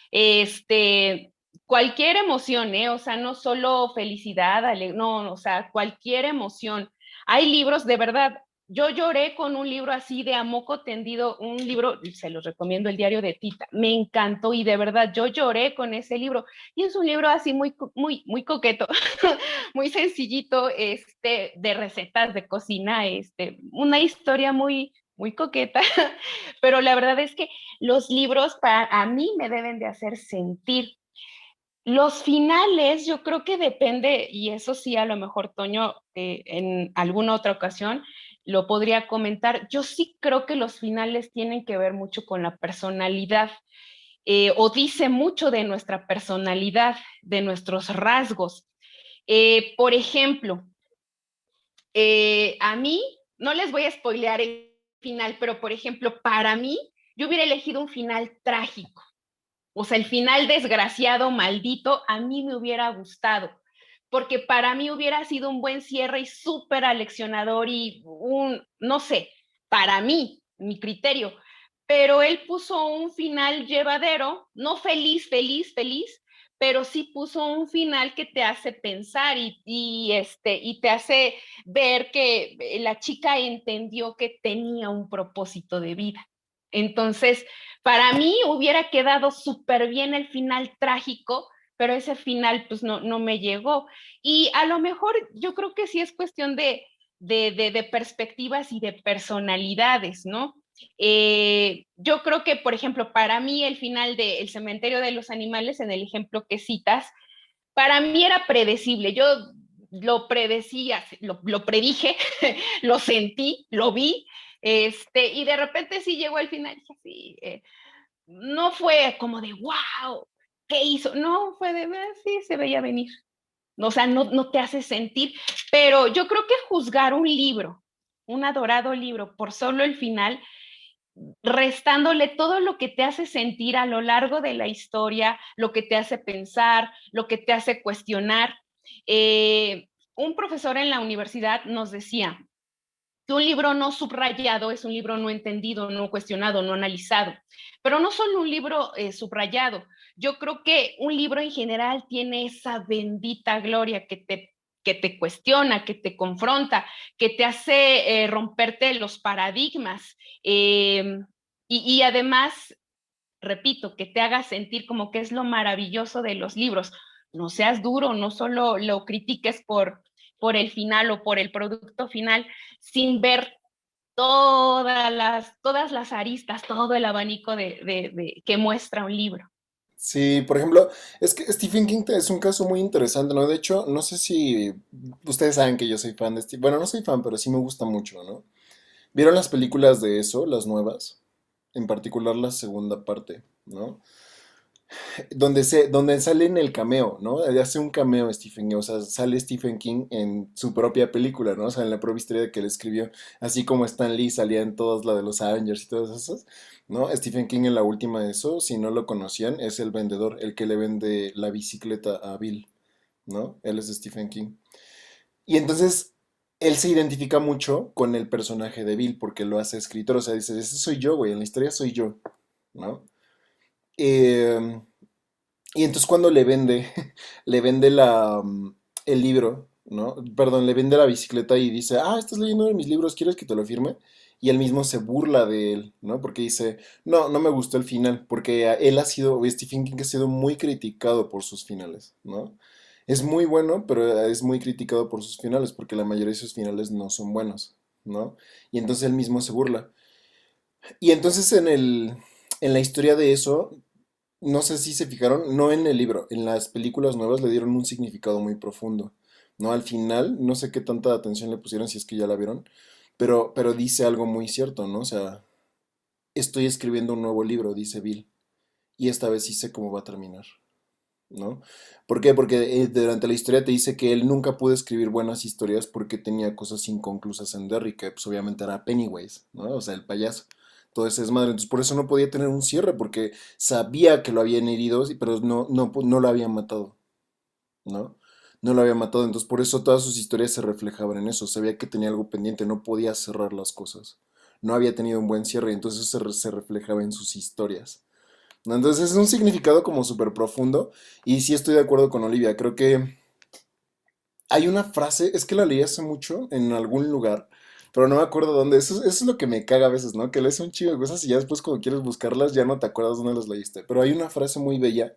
Este, cualquier emoción, ¿eh? O sea, no solo felicidad, no, o sea, cualquier emoción. Hay libros, de verdad, yo lloré con un libro así de a moco tendido, un libro, se los recomiendo, El diario de Tita, me encantó y de verdad yo lloré con ese libro. Y es un libro así muy coqueto, muy sencillito, de recetas de cocina, una historia muy coqueta, pero la verdad es que los libros para a mí me deben de hacer sentir. Los finales, yo creo que depende, y eso sí, a lo mejor Toño, en alguna otra ocasión lo podría comentar. Yo sí creo que los finales tienen que ver mucho con la personalidad, o dice mucho de nuestra personalidad, de nuestros rasgos. Por ejemplo, a mí, no les voy a spoilear el final, pero por ejemplo, para mí, yo hubiera elegido un final trágico. O sea, el final desgraciado, maldito, a mí me hubiera gustado, porque para mí hubiera sido un buen cierre y súper aleccionador y no sé, para mí, mi criterio. Pero él puso un final llevadero, no feliz, pero sí puso un final que te hace pensar y te hace ver que la chica entendió que tenía un propósito de vida. Entonces, para mí hubiera quedado súper bien el final trágico, pero ese final pues no me llegó. Y a lo mejor yo creo que sí es cuestión de perspectivas y de personalidades, ¿no? Yo creo que, por ejemplo, para mí el final de El cementerio de los animales, en el ejemplo que citas, para mí era predecible. Yo lo predecía, lo predije, lo sentí, lo vi, y de repente sí llegó al final, dije, sí, no fue como de, wow, ¿qué hizo? No, fue de, sí, se veía venir. O sea, no te hace sentir, pero yo creo que juzgar un libro, un adorado libro, por solo el final, restándole todo lo que te hace sentir a lo largo de la historia, lo que te hace pensar, lo que te hace cuestionar. Un profesor en la universidad nos decía que un libro no subrayado es un libro no entendido, no cuestionado, no analizado, pero no solo un libro subrayado. Yo creo que un libro en general tiene esa bendita gloria que te que te cuestiona, que te confronta, que te hace romperte los paradigmas. Y además, repito, que te haga sentir como que es lo maravilloso de los libros. No seas duro, no solo lo critiques por el final o por el producto final, sin ver todas las aristas, todo el abanico que muestra un libro. Sí, por ejemplo, es que Stephen King es un caso muy interesante, ¿no? De hecho, no sé si ustedes saben que yo soy fan de Stephen, bueno, no soy fan, pero sí me gusta mucho, ¿no? ¿Vieron las películas de eso, las nuevas? En particular la segunda parte, ¿no? Donde sale en el cameo, ¿no? Hace un cameo Stephen King, o sea, sale Stephen King en su propia película, ¿no? O sea, en la propia historia que él escribió, así como Stan Lee salía en todas la de los Avengers y todas esas, ¿no? Stephen King en la última de eso, si no lo conocían, es el vendedor, el que le vende la bicicleta a Bill, ¿no? Él es Stephen King. Y entonces, él se identifica mucho con el personaje de Bill porque lo hace escritor, o sea, dice, ese soy yo, güey, en la historia soy yo, ¿no? Eh, y entonces cuando le vende, le vende el libro, ¿no? Perdón, le vende la bicicleta y dice, ah, estás leyendo uno de mis libros, ¿quieres que te lo firme? Y él mismo se burla de él, ¿no? Porque dice, no, no me gustó el final, porque él ha sido, Stephen King ha sido muy criticado por sus finales, ¿no? Es muy bueno, pero es muy criticado por sus finales, porque la mayoría de sus finales no son buenos, ¿no? Y entonces él mismo se burla. Y entonces en la historia de eso, no sé si se fijaron, no en el libro, en las películas nuevas le dieron un significado muy profundo, ¿no? Al final, no sé qué tanta atención le pusieron si es que ya la vieron, pero dice algo muy cierto, ¿no? O sea, estoy escribiendo un nuevo libro, dice Bill, y esta vez sí sé cómo va a terminar, ¿no? ¿Por qué? Porque durante la historia te dice que él nunca pudo escribir buenas historias porque tenía cosas inconclusas en Derry, que pues obviamente era Pennywise, ¿no? O sea, el payaso. Todo ese desmadre. Entonces por eso no podía tener un cierre, porque sabía que lo habían herido, pero no lo habían matado, ¿no? No lo había matado, entonces por eso todas sus historias se reflejaban en eso. Sabía que tenía algo pendiente, no podía cerrar las cosas. No había tenido un buen cierre, y entonces se reflejaba en sus historias, ¿no? Entonces es un significado como súper profundo y sí estoy de acuerdo con Olivia. Creo que hay una frase, es que la leí hace mucho en algún lugar, pero no me acuerdo dónde. Eso es lo que me caga a veces, ¿no? Que lees un chingo de cosas y ya después cuando quieres buscarlas ya no te acuerdas dónde las leíste. Pero hay una frase muy bella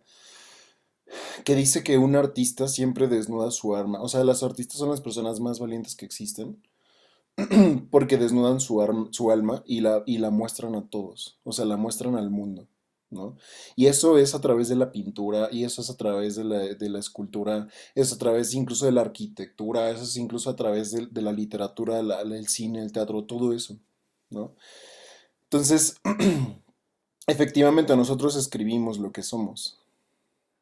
que dice que un artista siempre desnuda su arma. O sea, las artistas son las personas más valientes que existen porque desnudan su alma y la muestran a todos, o sea, la muestran al mundo, ¿no? Y eso es a través de la pintura, y eso es a través de la escultura, es a través incluso de la arquitectura, eso es incluso a través de la literatura, el cine, el teatro, todo eso, ¿no? Entonces, efectivamente, nosotros escribimos lo que somos,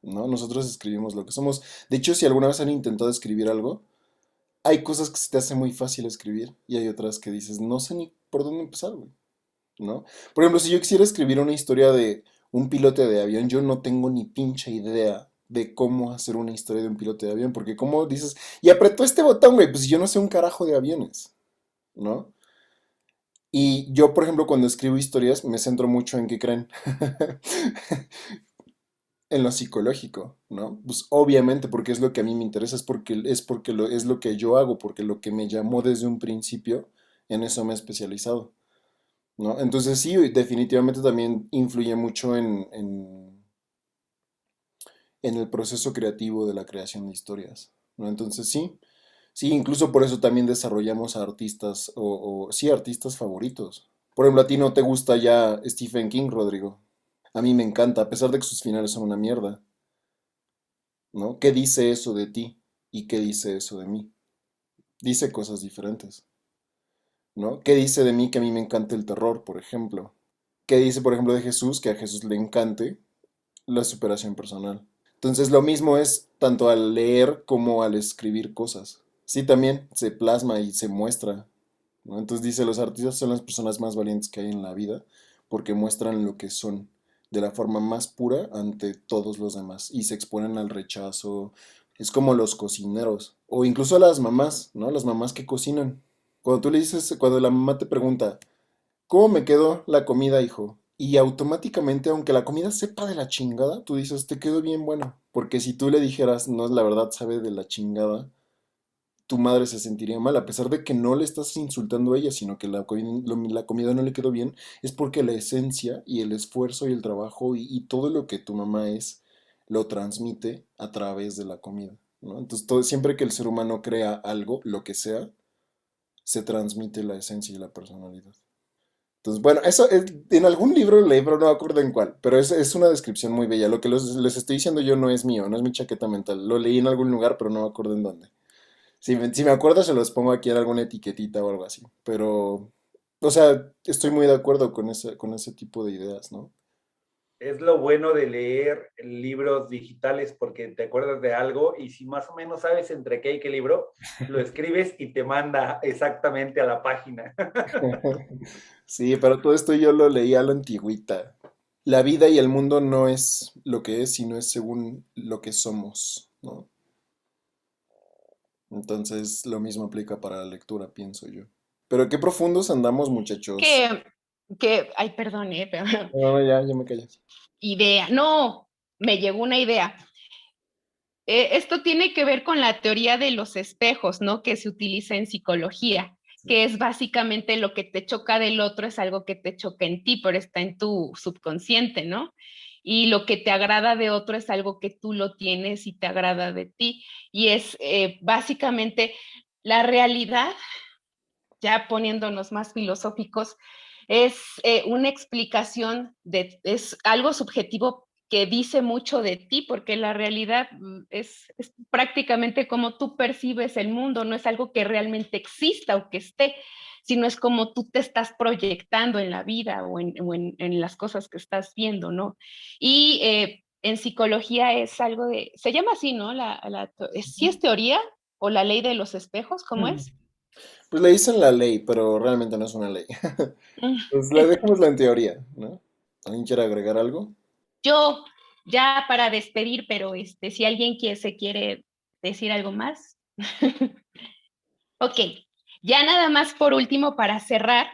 ¿no? Nosotros escribimos lo que somos. De hecho, si alguna vez han intentado escribir algo, hay cosas que se te hace muy fácil escribir y hay otras que dices, no sé ni por dónde empezar, güey, ¿no? Por ejemplo, si yo quisiera escribir una historia de un piloto de avión, yo no tengo ni pinche idea de cómo hacer una historia de un piloto de avión, porque como dices, y apretó este botón, güey, pues yo no sé un carajo de aviones, ¿no? Y yo, por ejemplo, cuando escribo historias, me centro mucho en qué creen. En lo psicológico, ¿no? Pues obviamente porque es lo que a mí me interesa, es lo que yo hago, porque lo que me llamó desde un principio, en eso me he especializado, ¿no? Entonces sí, definitivamente también influye mucho en el proceso creativo de la creación de historias, ¿no? Entonces sí, sí, incluso por eso también desarrollamos a artistas sí, artistas favoritos. Por ejemplo, a ti no te gusta ya Stephen King, Rodrigo. A mí me encanta, a pesar de que sus finales son una mierda. ¿No? ¿Qué dice eso de ti? ¿Y qué dice eso de mí? Dice cosas diferentes, ¿no? ¿Qué dice de mí que a mí me encanta el terror, por ejemplo? ¿Qué dice, por ejemplo, de Jesús que a Jesús le encante la superación personal? Entonces, lo mismo es tanto al leer como al escribir cosas. Sí, también se plasma y se muestra, ¿no? Entonces dice, los artistas son las personas más valientes que hay en la vida porque muestran lo que son de la forma más pura ante todos los demás y se exponen al rechazo. Es como los cocineros o incluso las mamás, ¿no? Las mamás que cocinan. Cuando tú le dices, cuando la mamá te pregunta, ¿cómo me quedó la comida, hijo? Y automáticamente, aunque la comida sepa de la chingada, tú dices, te quedó bien bueno. Porque si tú le dijeras, no, la verdad sabe de la chingada, tu madre se sentiría mal, a pesar de que no le estás insultando a ella, sino que la comida no le quedó bien, es porque la esencia y el esfuerzo y el trabajo y todo lo que tu mamá es, lo transmite a través de la comida, ¿no? Entonces, siempre que el ser humano crea algo, lo que sea, se transmite la esencia y la personalidad. Entonces, bueno, eso en algún libro leí, pero no me acuerdo en cuál, pero es una descripción muy bella. Lo que les estoy diciendo yo no es mío, no es mi chaqueta mental. Lo leí en algún lugar, pero no me acuerdo en dónde. Si me acuerdo, se los pongo aquí en alguna etiquetita o algo así. Pero, o sea, estoy muy de acuerdo con ese tipo de ideas, ¿no? Es lo bueno de leer libros digitales porque te acuerdas de algo y si más o menos sabes entre qué y qué libro, lo escribes y te manda exactamente a la página. Sí, pero todo esto yo lo leí a la antigüita. La vida y el mundo no es lo que es, sino es según lo que somos, ¿no? Entonces, lo mismo aplica para la lectura, pienso yo. Pero qué profundos andamos, muchachos. Que, ay, perdón, pero No, no, ya me callé. idea, no, me llegó una idea. Esto tiene que ver con la teoría de los espejos, ¿no? Que se utiliza en psicología, que es básicamente lo que te choca del otro es algo que te choca en ti, pero está en tu subconsciente, ¿no? Y lo que te agrada de otro es algo que tú lo tienes y te agrada de ti. Y es básicamente la realidad, ya poniéndonos más filosóficos, es una explicación es algo subjetivo que dice mucho de ti, porque la realidad es prácticamente como tú percibes el mundo, no es algo que realmente exista o que esté, sino es como tú te estás proyectando en la vida o en las cosas que estás viendo, ¿no? Y en psicología es algo de, se llama así, ¿no? ¿Sí es teoría o la ley de los espejos? ¿Cómo es? Pues le dicen la ley, pero realmente no es una ley. Pues la dejémosla en teoría, ¿no? ¿Alguien quiere agregar algo? Yo, ya para despedir, pero si alguien se quiere decir algo más. Ok, ya nada más por último para cerrar,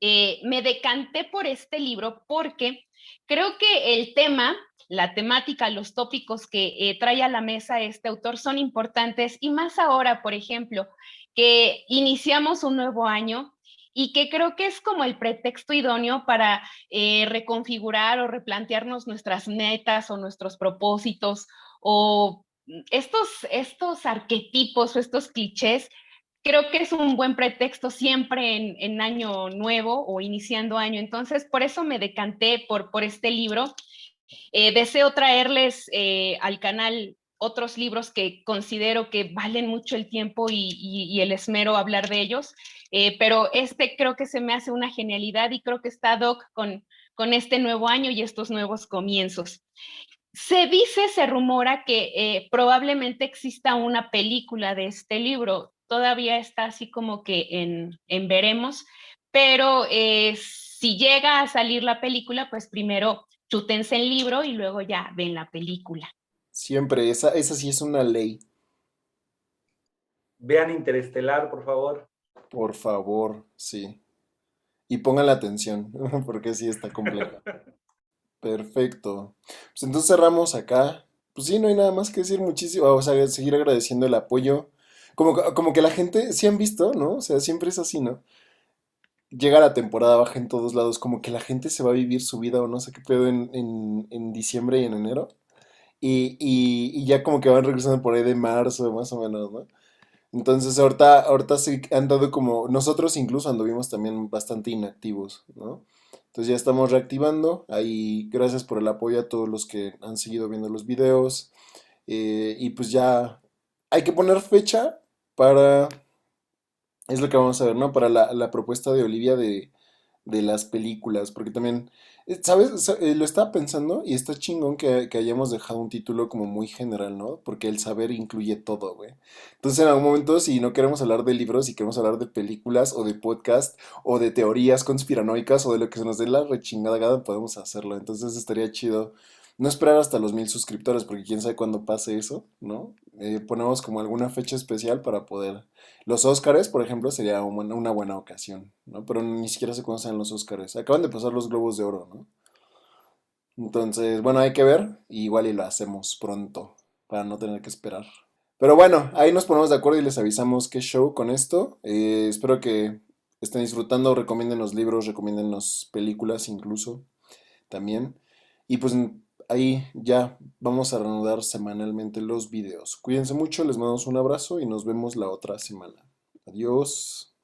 me decanté por este libro porque creo que el tema, la temática, los tópicos que trae a la mesa este autor son importantes y más ahora, por ejemplo, que iniciamos un nuevo año y que creo que es como el pretexto idóneo para reconfigurar o replantearnos nuestras metas o nuestros propósitos o estos arquetipos o estos clichés. Creo que es un buen pretexto siempre en año nuevo o iniciando año. Entonces, por eso me decanté por este libro. Deseo traerles al canal otros libros que considero que valen mucho el tiempo y el esmero hablar de ellos, pero este creo que se me hace una genialidad y creo que está ad hoc con este nuevo año y estos nuevos comienzos. Se dice, se rumora que probablemente exista una película de este libro. Todavía está así como que en veremos, pero si llega a salir la película, pues primero chútense el libro y luego ya ven la película. Siempre, esa sí es una ley. Vean Interestelar, por favor. Por favor, sí. Y pongan la atención, porque sí está compleja. Perfecto. Pues entonces cerramos acá. Pues sí, no hay nada más que decir muchísimo. O sea, seguir agradeciendo el apoyo. Como que la gente, sí han visto, ¿no? O sea, siempre es así, ¿no? Llega la temporada baja en todos lados, como que la gente se va a vivir su vida o no sé qué pedo en diciembre y en enero. Y ya como que van regresando por ahí de marzo, más o menos, ¿no? Entonces ahorita sí han dado como, nosotros incluso anduvimos también bastante inactivos, ¿no? Entonces ya estamos reactivando. Ahí gracias por el apoyo a todos los que han seguido viendo los videos. Y pues ya hay que poner fecha para, es lo que vamos a ver, ¿no? Para la propuesta de Olivia de las películas, porque también, ¿sabes? Lo estaba pensando y está chingón que hayamos dejado un título como muy general, ¿no? Porque el saber incluye todo, güey. Entonces, en algún momento, si no queremos hablar de libros, si queremos hablar de películas o de podcast o de teorías conspiranoicas o de lo que se nos dé la rechingada gana, podemos hacerlo. Entonces, estaría chido no esperar hasta los 1000 suscriptores, porque quién sabe cuándo pase eso, ¿no? Ponemos como alguna fecha especial para poder los Óscares, por ejemplo, sería una buena ocasión, ¿no? Pero ni siquiera se conocen los Óscares. Acaban de pasar los Globos de Oro, ¿no? Entonces, bueno, hay que ver. Igual y lo hacemos pronto para no tener que esperar. Pero bueno, ahí nos ponemos de acuerdo y les avisamos qué show con esto. Espero que estén disfrutando, recomiéndenos libros, recomiéndenos películas incluso también. Y pues ahí ya vamos a reanudar semanalmente los videos. Cuídense mucho, les mandamos un abrazo y nos vemos la otra semana. Adiós.